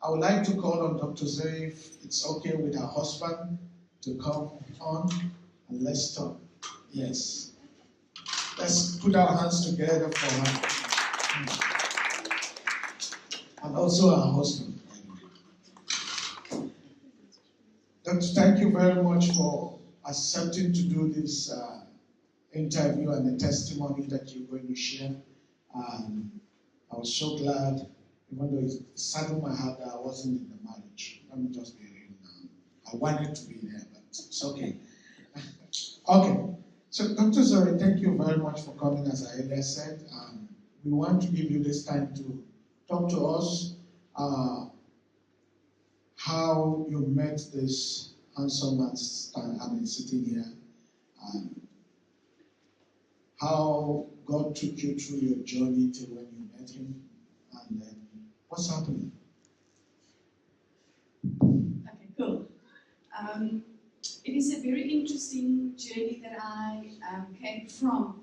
I would like to call on Dr. Zoe if it's okay with her husband to come on and let's talk. Yes. Let's put our hands together for her. And also her husband. Doctor, thank you very much for accepting to do this interview and the testimony that you're going to share. I was so glad, even though it saddened my heart that I wasn't in the marriage. Let me just be real now. I wanted to be there, but it's okay. Okay. So, Dr. Zoe, thank you very much for coming, as I earlier said. We want to give you this time to talk to us how you met this handsome man sitting here, and how God took you through your journey till when you met him, and then what's happening? Okay, cool. It is a very interesting journey that I came from.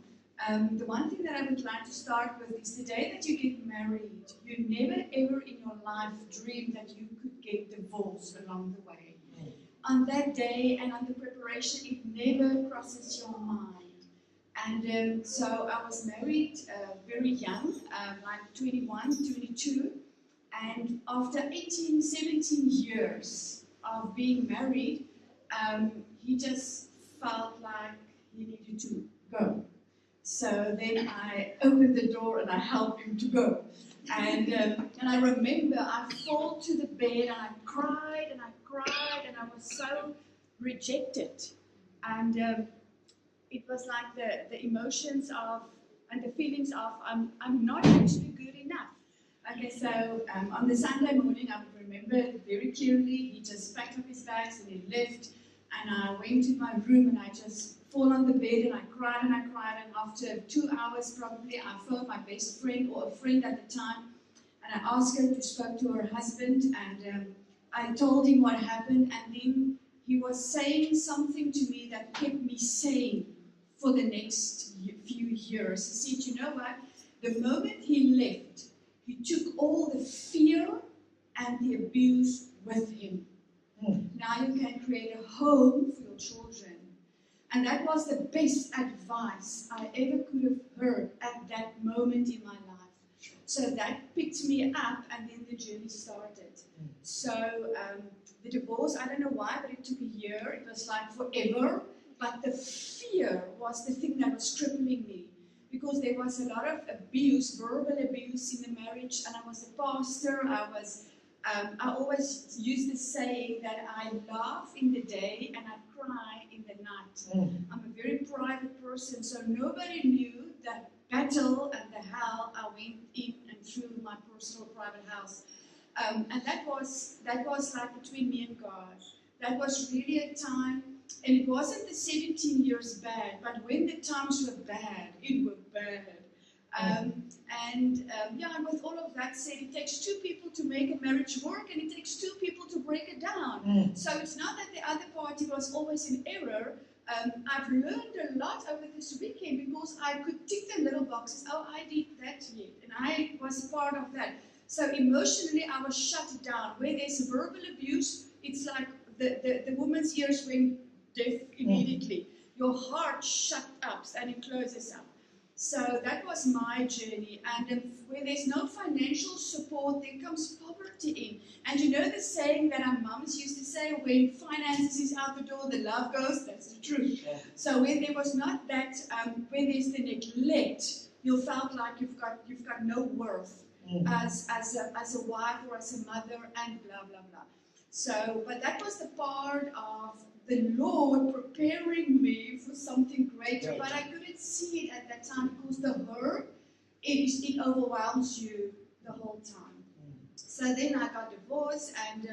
The one thing that I would like to start with is the day that you get married, you never ever in your life dream that you could get divorced along the way. On that day and on the preparation, it never crosses your mind. And so I was married very young, like 21, 22, and after 18, 17 years of being married, he just felt like he needed to go. So then I opened the door and I helped him to go. And I remember I fall to the bed and I cried and I cried and I was so rejected. And it was like the emotions of and the feelings of I'm not actually good enough. Okay, so on the Sunday morning I would remember it very clearly. He just packed up his bags and he left. And I went to my room and I just fall on the bed and I cried and I cried. And after 2 hours probably, I phoned my best friend or a friend at the time. And I asked her to speak to her husband. And I told him what happened. And then he was saying something to me that kept me sane for the next few years. He said, you know what? The moment he left, he took all the fear and the abuse with him. Now you can create a home for your children. And that was the best advice I ever could have heard at that moment in my life. So that picked me up and then the journey started. So the divorce, I don't know why, but it took a year. It was like forever. But the fear was the thing that was crippling me. Because there was a lot of abuse, verbal abuse in the marriage. And I was a pastor. I always use the saying that I laugh in the day and I cry in the night. I'm a very private person, so nobody knew the battle and the hell I went in and through my personal private house. And that was like between me and God. That was really a time, and it wasn't the 17 years bad, but when the times were bad, it was bad. And with all of that said, it takes two people to make a marriage work, and it takes two people to break it down. So it's not that the other party was always in error. I've learned a lot over this weekend because I could tick the little boxes. Oh, I did that yet, and I was part of that. So emotionally, I was shut down. Where there's verbal abuse, it's like the woman's ears went deaf immediately. Your heart shut up and it closes up. So that was my journey, and where there's no financial support, there comes poverty in. And you know the saying that our mums used to say, when finances is out the door, the love goes? That's the truth. Yeah. So when there was not that, when there's the neglect, you felt like you've got no worth as a wife or as a mother, and blah blah blah. So, but that was the part of the Lord preparing me for something greater, but I couldn't see it at that time because the hurt, it overwhelms you the whole time. So then I got divorced, and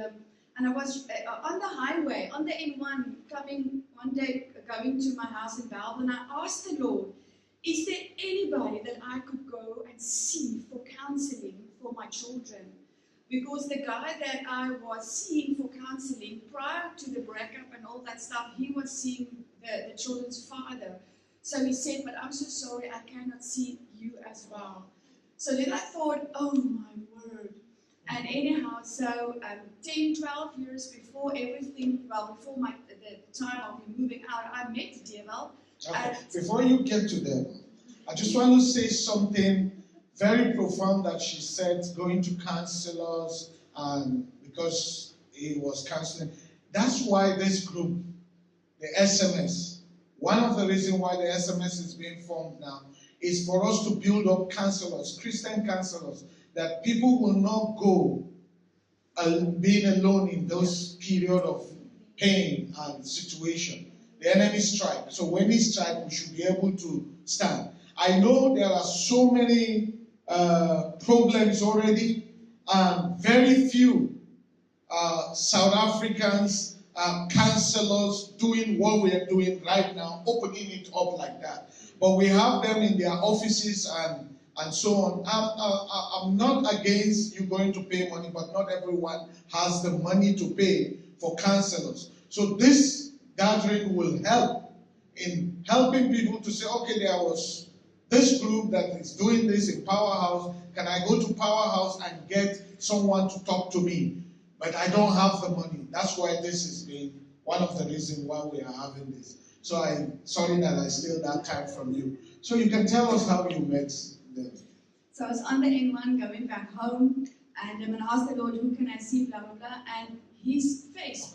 I was on the highway, on the N1, coming one day, going to my house in Durbanville, and I asked the Lord, is there anybody that I could go and see for counseling for my children? Because the guy that I was seeing for counseling prior to the breakup and all that stuff, he was seeing the children's father. So he said, but I'm so sorry, I cannot see you as well. So then I thought, oh my word. And anyhow, so 10, 12 years before everything, well, before the time of me moving out, I met the devil. Okay. Before you get to them, I just want to say something very profound that she said, going to counselors, and because he was counseling. That's why this group, the SMS, one of the reasons why the SMS is being formed now is for us to build up counselors, Christian counselors, that people will not go being alone in those period of pain and situation. The enemy strikes. So when he strikes, we should be able to stand. I know there are so many problems already, and very few South Africans counselors doing what we are doing right now, opening it up like that. But we have them in their offices and so on. I'm not against you going to pay money, but not everyone has the money to pay for counselors. So this gathering will help in helping people to say, okay, there was this group that is doing this in Powerhouse. Can I go to Powerhouse and get someone to talk to me? But I don't have the money. That's why this is being one of the reasons why we are having this. So I'm sorry that I steal that time from you. So you can tell us how you met them. So I was on the N1 going back home, and I asked the Lord, who can I see, blah, blah, blah, and his face.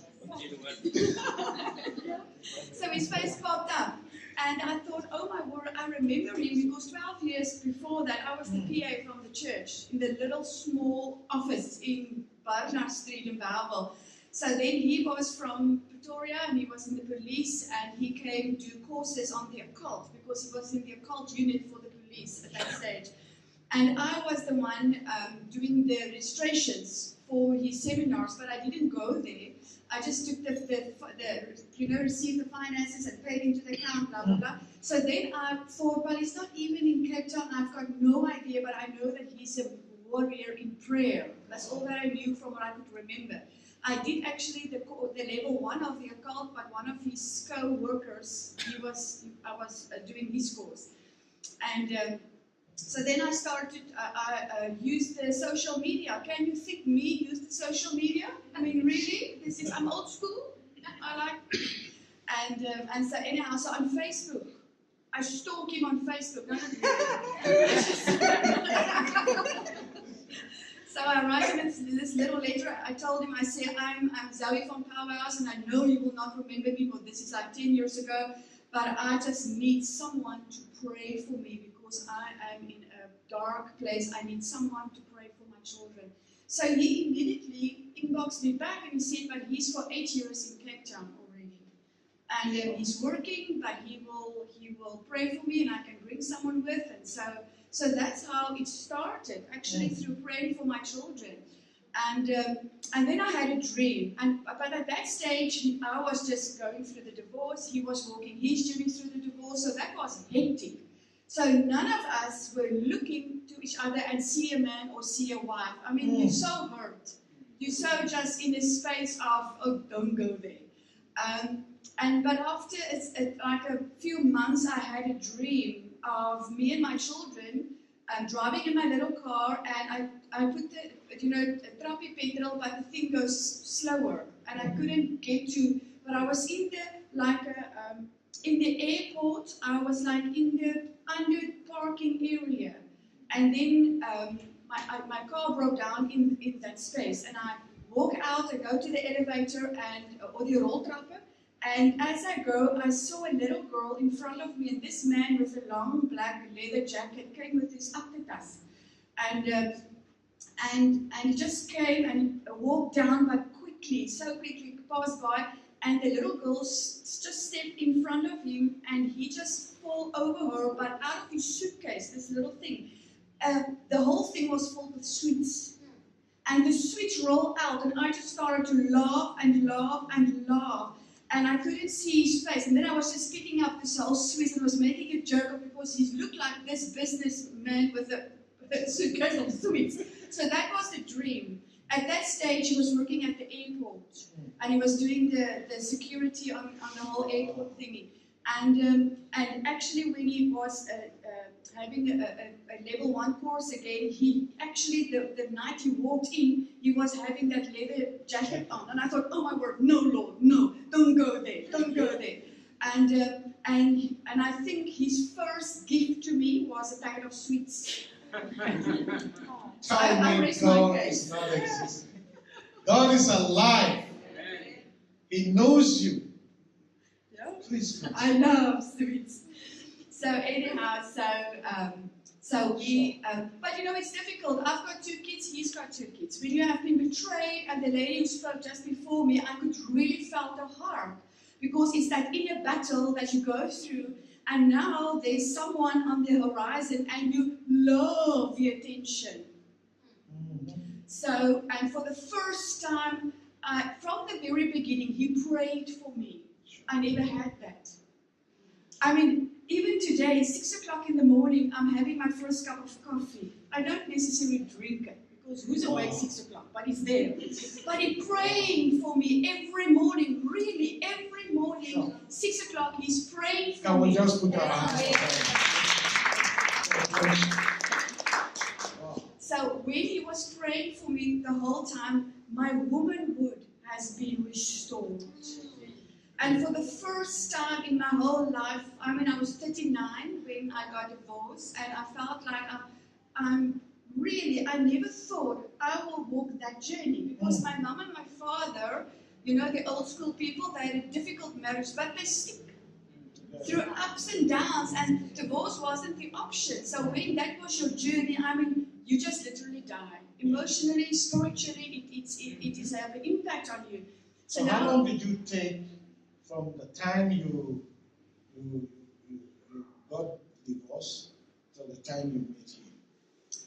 So his face popped up. And I thought, oh my word, I remember him because 12 years before that, I was the PA from the church in the little small office in Powerhouse Street in Durbanville. So then he was from Pretoria and he was in the police and he came to do courses on the occult because he was in the occult unit for the police at that stage. And I was the one doing the registrations for his seminars, but I didn't go there. I just took received the finances and paid into the account, blah, blah, blah. So then I thought, well, he's not even in Cape Town. I've got no idea, but I know that he's a warrior in prayer. That's all that I knew from what I could remember. I did actually the level 1 of the occult, but one of his co-workers, I was doing his course. And so then I started, I used the social media. Can you think me use the social media? I mean, really? I'm old school. I like, and so anyhow, so on Facebook, I stalk him on Facebook. So I write him this little letter. I told him, I said, I'm Zoe from Powerhouse, and I know you will not remember me, but this is like 10 years ago, but I just need someone to pray for me because I am in a dark place. I need someone to pray for my children. So he immediately inboxed me back and he said, but he's for 8 years in Cape Town already. And he's working, but he will pray for me and I can bring someone with. And so that's how it started, actually through praying for my children. And then I had a dream. But at that stage, I was just going through the divorce. He was walking his journey through the divorce. So that was hectic. So none of us were looking to each other and see a man or see a wife. I mean, you're so hurt. You're so just in a space of, oh, don't go there. But after like a few months, I had a dream of me and my children driving in my little car, and I put the trappie petrol, but the thing goes slower, and I couldn't get to. But I was in the airport. I was like in the under parking area, and then my car broke down in that space, and I walk out and go to the elevator or the roltrappe. And as I go, I saw a little girl in front of me, and this man with a long black leather jacket came with his aktetas. And he just came and walked down, but so quickly passed by, and the little girl just stepped in front of him, and he just fell over her, but out of his suitcase, this little thing. The whole thing was full with sweets. And the sweets rolled out, and I just started to laugh and laugh and laugh. And I couldn't see his face. And then I was just picking up this whole sweets and was making a joke of because he looked like this businessman with a suitcase of sweets. So that was the dream. At that stage, he was working at the airport. And he was doing the security on the whole airport thingy. And actually, when he was having a level 1 course again, he actually, the night he walked in, he was having that leather jacket on. And I thought, oh my word, no, Lord, no, don't go there, don't go there. And I think his first gift to me was a packet of sweets. Tell me God is not existing. God is alive. He knows you. Yeah. Please. I love sweets. So anyhow, so we, but you know, it's difficult. I've got 2 kids, he's got 2 kids. When you have been betrayed, and the lady who spoke just before me, I could really felt her heart. Because it's that inner battle that you go through, and now there's someone on the horizon, and you love the attention. So, and for the first time, from the very beginning, he prayed for me. I never had that. I mean, even today, 6 o'clock in the morning, I'm having my first cup of coffee. I don't necessarily drink it, because who's awake 6 o'clock? But he's there. But he's praying for me every morning, really, every morning, sure. 6 o'clock, he's praying for me. Can we just put our hands on? So when he was praying for me the whole time, my womanhood has been restored. And for the first time in my whole life, I mean, I was 39 when I got divorced, and I felt like I never thought I will walk that journey, because my mom and my father, you know, the old school people, they had a difficult marriage, but they stick through ups and downs, and divorce wasn't the option. So when that was your journey, I mean, you just literally die. Emotionally, spiritually, it is have an impact on you. So how long did you take from the time you got divorced to the time you met him?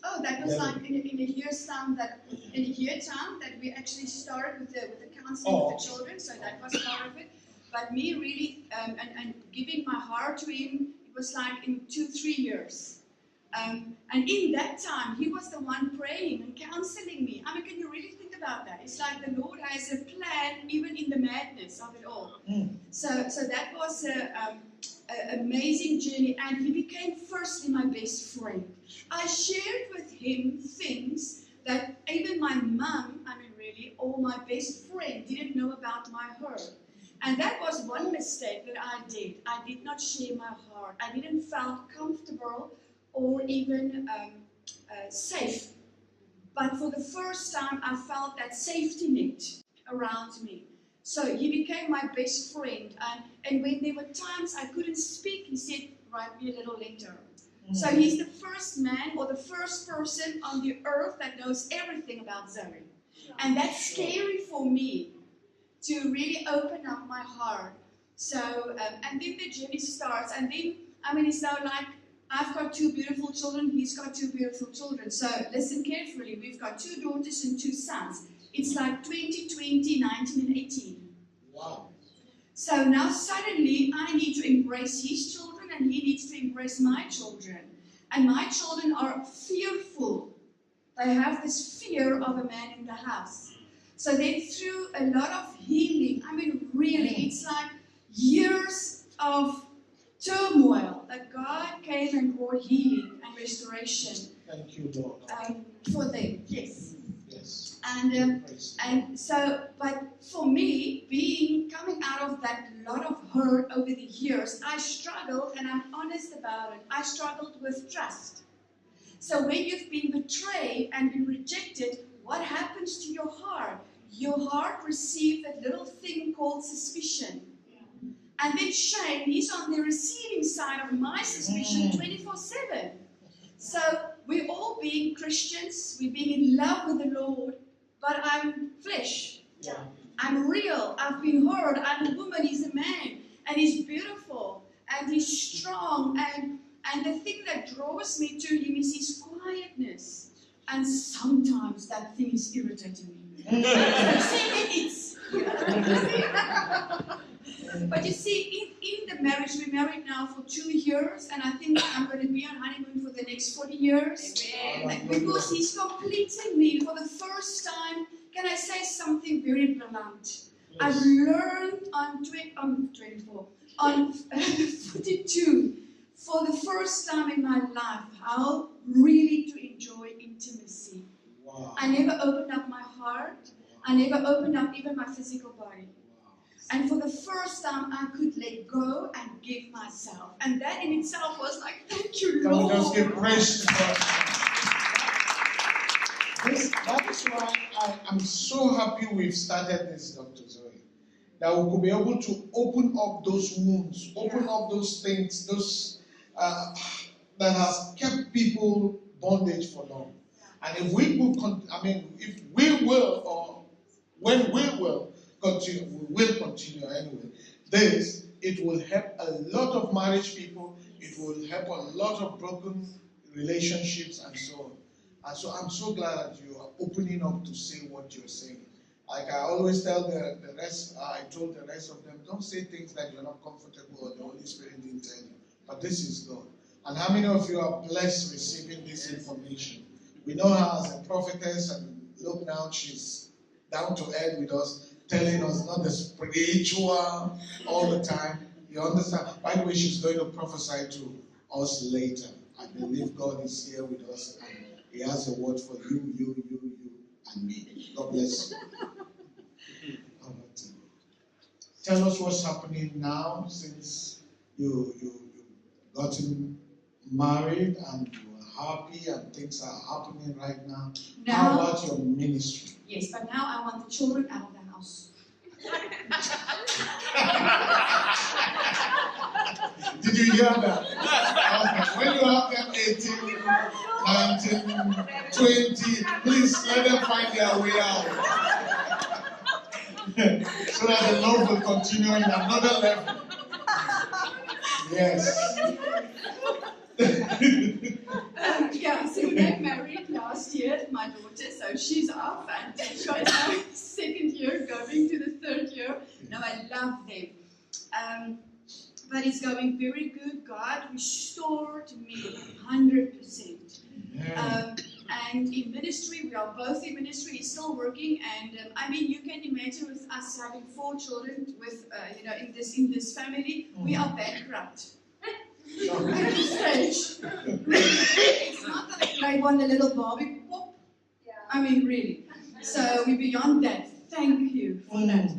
Oh, that was like in a year's time that we actually started with the counseling with the children, so that was part of it. But me really and giving my heart to him, it was like in 2-3 years. And in that time, he was the one praying and counseling me. I mean, can you really think about that? It's like the Lord has a plan even in the madness of it all. So that was an amazing journey, and he became firstly my best friend. I shared with him things that even my mom, I mean really, or my best friend didn't know about my hurt. And that was one mistake that I did. I did not share my heart. I didn't feel comfortable or even safe. But for the first time, I felt that safety net around me. So he became my best friend. And when there were times I couldn't speak, he said, write me a little letter. So he's the first man or the first person on the earth that knows everything about Zoe. And that's scary for me to really open up my heart. So, and then the journey starts. And then, I mean, it's now like, I've got 2 beautiful children, he's got 2 beautiful children. So listen carefully, we've got 2 daughters and 2 sons. It's like 20, 20, 19 and 18. Wow. So now suddenly I need to embrace his children and he needs to embrace my children. And my children are fearful. They have this fear of a man in the house. So then through a lot of healing, I mean really, it's like years of turmoil that God came and brought healing and restoration. Thank you, Lord. For them, yes. Yes. And so, but for me, coming out of that lot of hurt over the years, I struggled, and I'm honest about it, I struggled with trust. So when you've been betrayed and been rejected, what happens to your heart? Your heart receives that little thing called suspicion. And then shame, he's on the receiving side of my suspicion 24/7. So we're all being Christians, we're being in love with the Lord, but I'm flesh. Yeah. I'm real, I've been hurt, I'm a woman, he's a man, and he's beautiful, and he's strong, and the thing that draws me to him is his quietness. And sometimes that thing is irritating me. But you see, in the marriage, we're married now for 2 years, and I think I'm going to be on honeymoon for the next 40 years. Amen. Because he's completing me for the first time. Can I say something very blunt? Yes. I've learned on 24. on 42, for the first time in my life, how really to enjoy intimacy. Wow. I never opened up my heart. I never opened up even my physical body. And for the first time, I could let go and give myself. And that in itself was like, thank you, Can we Lord. just give praise to God? That is why I'm so happy we've started this, Dr. Zoe. That we could be able to open up those wounds, open up those things, those that has kept people bondage for long. And if we could, if we will, or when we will continue, we will continue anyway. It will help a lot of marriage people. It will help a lot of broken relationships and so on. And so I'm so glad that you are opening up to say what you're saying. Like I always tell the rest, I told the rest of them, don't say things that you're not comfortable or the Holy Spirit didn't tell you. But this is God. And how many of you are blessed receiving this information? We know her as a prophetess, and look now, she's down to earth with us, telling us not the spiritual all the time. You understand? By the way, she's going to prophesy to us later. I believe God is here with us, and He has a word for you, and me. God bless you. Tell us what's happening now since you gotten married and you are happy and things are happening right now. How about your ministry? Yes, but now I want the children out of the house. Did you hear that? Okay. When you have them 18, 19, 20, please let them find their way out. So that the Lord will continue in another level. Yes. So we got married last year, my daughter, so she's off, and she's now second year, going to the third year. Now I love them. But it's going very good. God restored me 100%. And in ministry, we are both in ministry. He's still working, and you can imagine with us having 4 children, with in this family, we are bankrupt. At this stage, it's not that I want a little Barbie pop. Really. So we're beyond that. Thank you for that.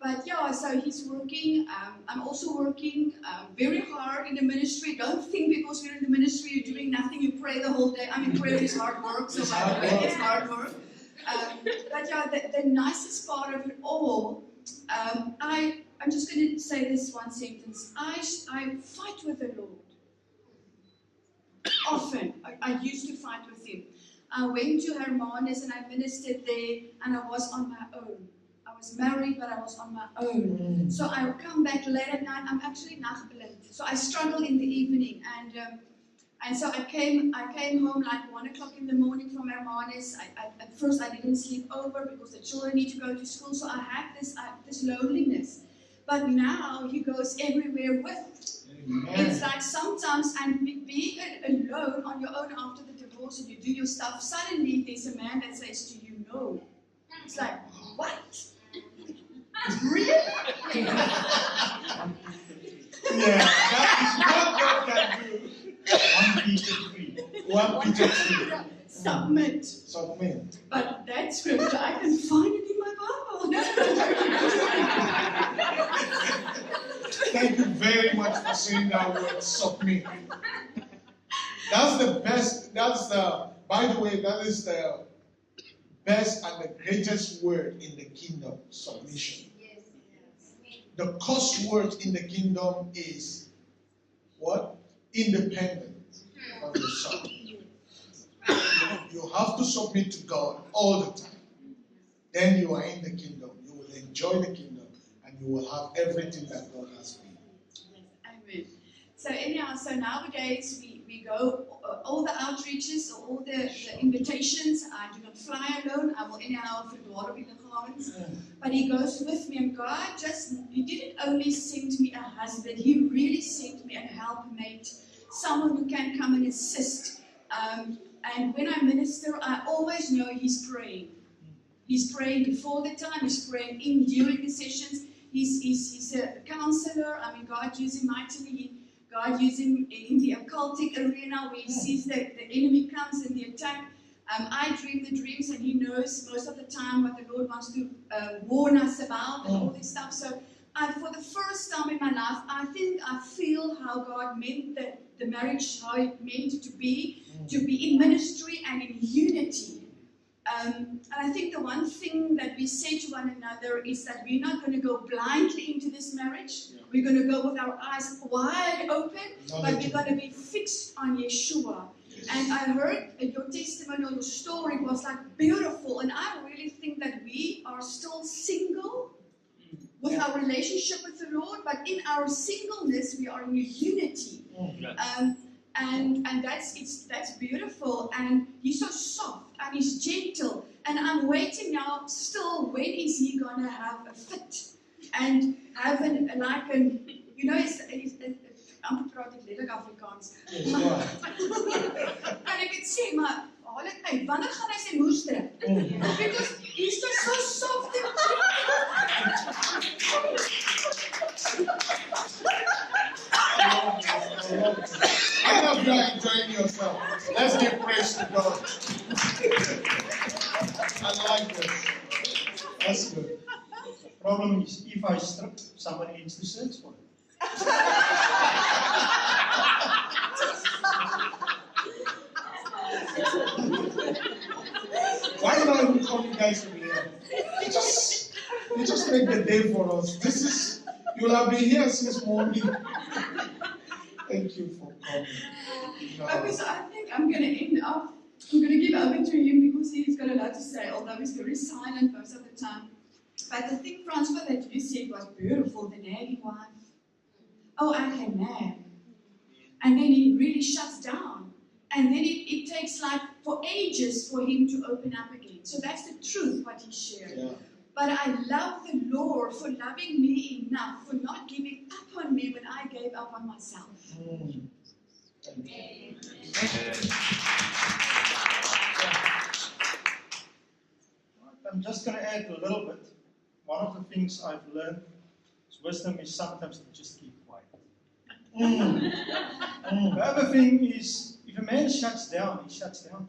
But so he's working. I'm also working very hard in the ministry. Don't think because you're in the ministry you're doing nothing. You pray the whole day. Prayer is hard work, so by the way, it's hard work. But the nicest part of it all, I'm just going to say this one sentence. I fight with the Lord. Often. I used to fight with Him. I went to Hermanus and I ministered there, and I was on my own. I was married, but I was on my own. So I would come back late at night. I'm actually nachtblind. So I struggle in the evening. And so I came home like 1 o'clock in the morning from Hermanus. At first I didn't sleep over because the children need to go to school. So I had this loneliness. But now He goes everywhere with. Amen. It's like sometimes, and being alone on your own after the divorce and you do your stuff, suddenly there's a man that says to you, no. It's like, what? Really? Yeah, that is what God can do. 1 Peter 3. Submit. But that scripture, I can find it in my Bible. Thank you very much for saying that word, submit. That's the best, by the way, that is the best and the greatest word in the kingdom, submission. The cost word in the kingdom is what? Independent of yourself. You have to submit to God all the time. Then you are in the kingdom. You will enjoy the kingdom and you will have everything that God has for you. Amen. So anyhow, nowadays we go, all the outreaches, all the invitations, I do not fly alone. I will anyhow verdwaal in the gawens. But He goes with me, and God He didn't only send me a husband, He really sent me a helpmate, someone who can come and assist. And when I minister, I always know He's praying. He's praying before the time, He's praying during the sessions. He's a counselor. I mean, God used him mightily. God used him in the occultic arena where he sees that the enemy comes and the attack. I dream the dreams, and he knows most of the time what the Lord wants to warn us about and all this stuff. So, for the first time in my life, I feel how God meant the marriage, how it meant to be in ministry and in unity. And I think the one thing that we say to one another is that we're not going to go blindly into this marriage. Yeah. We're going to go with our eyes wide open, but we're going to be fixed on Yeshua. Yes. And I heard your testimony, your story was like beautiful, and I really think that we are still single with our relationship with the Lord, but in our singleness we are in unity. And that's beautiful, and he's so soft and he's gentle, and I'm waiting now still, when is he gonna have a fit and have I'm praat dit letterlik Afrikaans. En ek het sê maar haal dit uit, wanneer gaan hy sy moes trek? Because he's just so soft and I love you enjoying yourself. Let's give praise to God. I like this. That's good. The problem is, if I strip, somebody needs to search for it. Why do I even call you guys to be here? You just make the day for us. You'll have been here since morning. Thank you for coming. Because I think I'm going to give over to him because he's got a lot to say, although he's very silent most of the time. But the thing, Francois, that you said was beautiful, the nagging wife. Oh, I can nag. And then he really shuts down. And then it takes like for ages for him to open up again. So that's the truth, what he shared. Yeah. But I love the Lord for loving me enough, for not giving up on me when I gave up on myself. I'm just going to add a little bit. One of the things I've learned is wisdom is sometimes to just keep quiet. The other thing is, if a man shuts down, he shuts down.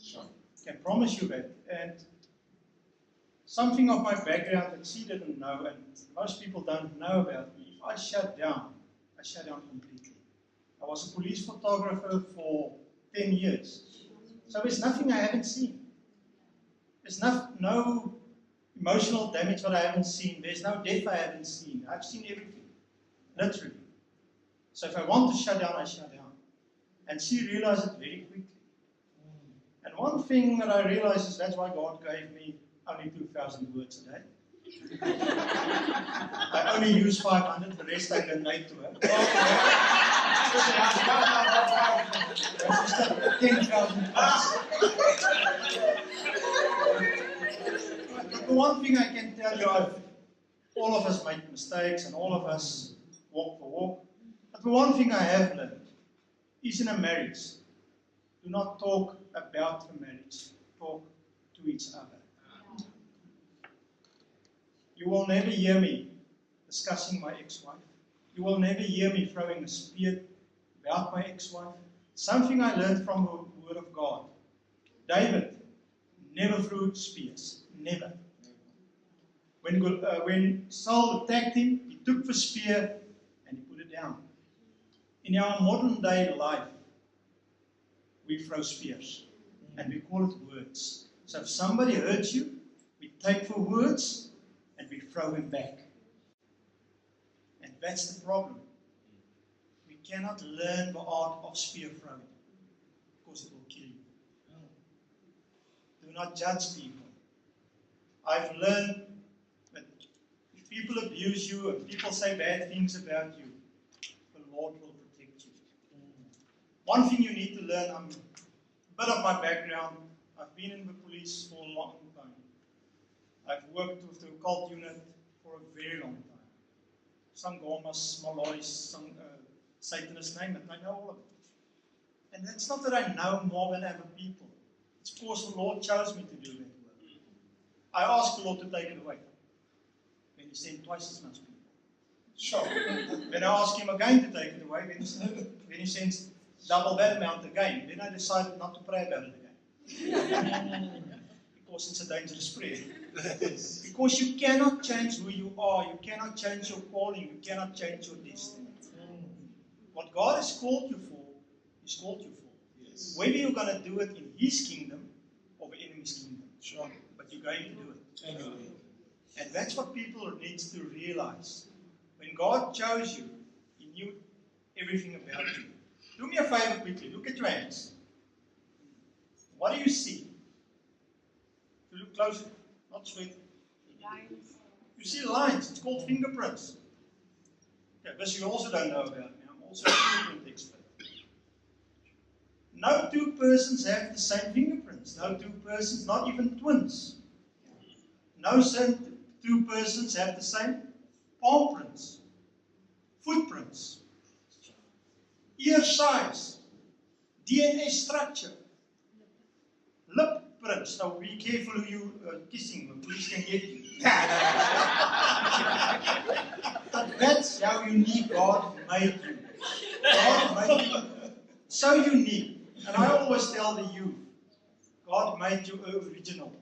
Sure. I can promise you that. And something of my background that she didn't know, and most people don't know about me. If I shut down completely. I was a police photographer for 10 years. So there's nothing I haven't seen. There's no emotional damage that I haven't seen. There's no death I haven't seen. I've seen everything. Literally. So if I want to shut down, I shut down. And she realized it very quickly. And one thing that I realized is that's why God gave me only 2,000 words a day. I only use 500, the rest I donate to her. 10,000. The one thing I can tell you, all of us make mistakes and all of us walk the walk. But the one thing I have learned is in a marriage, do not talk about the marriage, talk to each other. You will never hear me discussing my ex-wife. You will never hear me throwing a spear about my ex-wife. Something I learned from the Word of God. David never threw spears. Never. When Saul attacked him, he took the spear and he put it down. In our modern day life, we throw spears and we call it words. So if somebody hurts you, we take the words and we throw them back. And that's the problem. We cannot learn the art of spear throwing because it will kill you. Do not judge people. I've learned that if people abuse you and people say bad things about you, the Lord will protect you. One thing you need to learn, a bit of my background, I've been in the police for a long time. I've worked with the occult unit for a very long time. Some Gomas, Malois, some Satanists, name it, I know all of it. And it's not that I know more than other people. It's because the Lord chose me to do that work. I asked the Lord to take it away. When He he sent twice as much people. Sure. Then I asked him again to take it away. Then he sends double that amount again. Then I decided not to pray about it again. Because it's a dangerous prayer. Because you cannot change who you are. You cannot change your calling. You cannot change your destiny. What God has called you for, He's called you for. Yes. Whether you're going to do it in His kingdom or the enemy's kingdom. Sure. But you're going to do it. Anyway. And that's what people need to realize. When God chose you, He knew everything about you. Do me a favor quickly. Look at your hands. What do you see? If you look closer, not sweat. You see lines. It's called fingerprints. Okay, this you also don't know about me. I'm also a fingerprint expert. No two persons have the same fingerprints. No two persons, not even twins. No two persons have the same palm prints, footprints, ear size, DNA structure, lip prints. Now be careful who you are kissing, the police can get you. But that's how unique God made you. God made you so unique. And I always tell the youth, God made you original.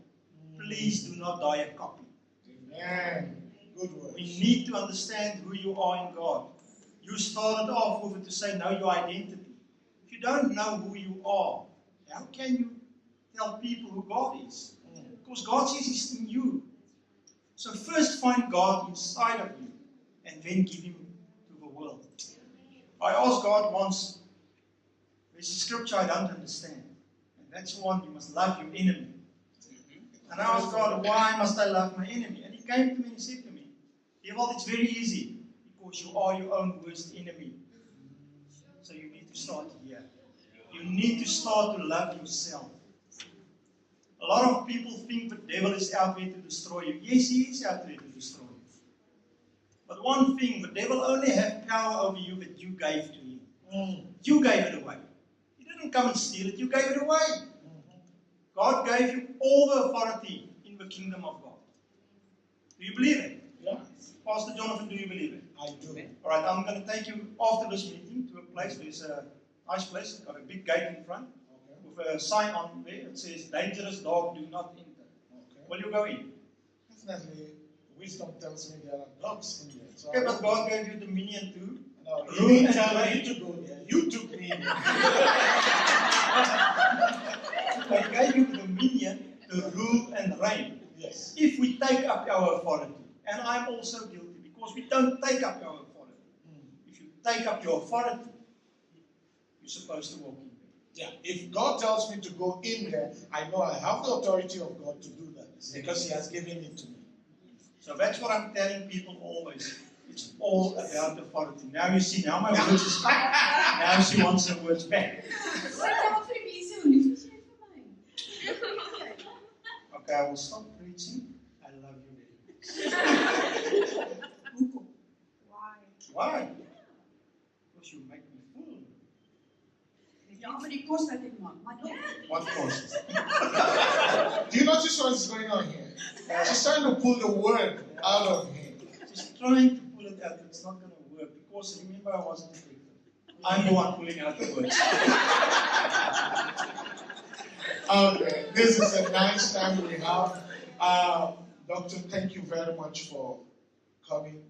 Please do not die a copy. Amen. Good word. We need to understand who you are in God. You started off with it to say, know your identity. If you don't know who you are, how can you tell people who God is? Because God says He's in you. So first find God inside of you and then give Him to the world. I asked God once, there's a scripture I don't understand. And that's one, you must love your enemy. And I asked God, why must I love my enemy? And He came to me and He said to me, devil, it's very easy. Because you are your own worst enemy. So you need to start here. You need to start to love yourself. A lot of people think the devil is out there to destroy you. Yes, he is out there to destroy you. But one thing, the devil only has power over you that you gave to him. You gave it away. He didn't come and steal it, you gave it away. God gave you all the authority in the kingdom of God. Do you believe it? Yeah. Pastor Jonathan, do you believe it? I do. Alright, I'm going to take you after this meeting to a place. There's a nice place. It's got a big gate in front. With a sign on there that says, dangerous dog, do not enter. Okay. Will you go in? Definitely, wisdom tells me there are dogs in there. So Okay, but God gave you dominion too. no, He didn't tell me to go there. You took me there. God gave you dominion to rule and reign. Yes. If we take up our authority, and I'm also guilty because we don't take up our authority. If you take up your authority, you're supposed to walk in. Yeah. If God tells me to go in there, I know I have the authority of God to do that because He has given it to me. So that's what I'm telling people always. It's all about authority. Now you see, now my words is back. Now she wants her words back. Okay, I will stop preaching. I love you very much. Why? Because you make me full. Ja, maar die kost dat ik man. Maar ja. What cost? Do you notice what's going on here? She's trying to pull the word out of him. She's trying to pull it out. It's not going to work because remember I wasn't the victim. I'm the one pulling out the words. Okay, this is a nice time we have. Doctor, thank you very much for coming.